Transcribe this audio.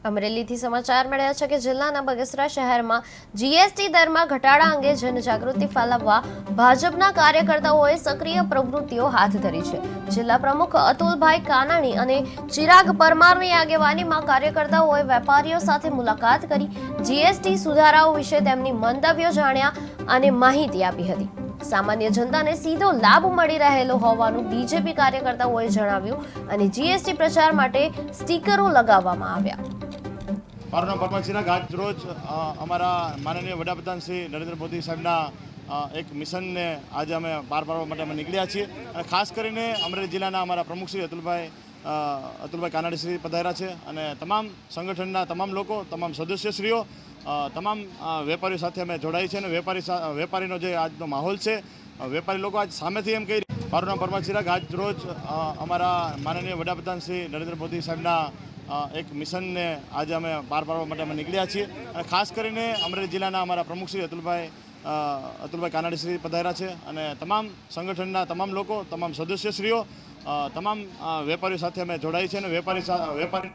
અમરેલીથી સમાચાર મળ્યા છે કે જિલ્લાના બગસરા શહેરમાં જીએસટી દરમાં ઘટાડા અંગે જનજાગૃતિ ફેલાવવા ભાજપના કાર્યકર્તાઓએ સક્રિય પ્રવૃત્તિઓ હાથ ધરી છે। જિલ્લા પ્રમુખ અતુલભાઈ કાનાણી અને ચિરાગ પરમારની આગેવાનીમાં કાર્યકર્તાઓએ વેપારીઓ સાથે મુલાકાત કરી જીએસટી સુધારાઓ વિશે તેમની મંતવ્યો જાણ્યા અને માહિતી આપી હતી। સામાન્ય જનતાને સીધો લાભ મળી રહેલો હોવાનું બીજેપી કાર્યકર્તાઓએ જણાવ્યું અને જીએસટી પ્રચાર માટે સ્ટીકરો લગાવવામાં આવ્યા। મારું નામ પરમાર ચિરાગ। આજ રોજ અમારા માનનીય વડાપ્રધાન શ્રી નરેન્દ્ર મોદી સાહેબના એક મિશનને આજે અમે પાર પાડવા માટે અમે નીકળ્યા છીએ અને ખાસ કરીને અમરેલી જિલ્લાના અમારા પ્રમુખ શ્રી અતુલભાઈ કાનાણી શ્રી પધાર્યા છે અને તમામ સંગઠનના તમામ લોકો, તમામ સદસ્યશ્રીઓ, તમામ વેપારીઓ સાથે અમે જોડાઈ છે અને વેપારીનો જે આજનો માહોલ છે, વેપારી લોકો આજ સામેથી એમ કહી રહ્યા। મારું નામ પરમાર ચિરાગ। આજ રોજ અમારા માનનીય વડાપ્રધાન શ્રી નરેન્દ્ર મોદી સાહેબના એક મિશનને આજે અમે પાર પાડવા માટે અમે નીકળ્યા છીએ અને ખાસ કરીને અમરેલી જિલ્લાના અમારા પ્રમુખ શ્રી અતુલભાઈ કાનાણી શ્રી પધાર્યા છે અને તમામ સંગઠનના તમામ લોકો, તમામ સદસ્યશ્રીઓ, તમામ વેપારીઓ સાથે અમે જોડાઈ છે અને વેપારી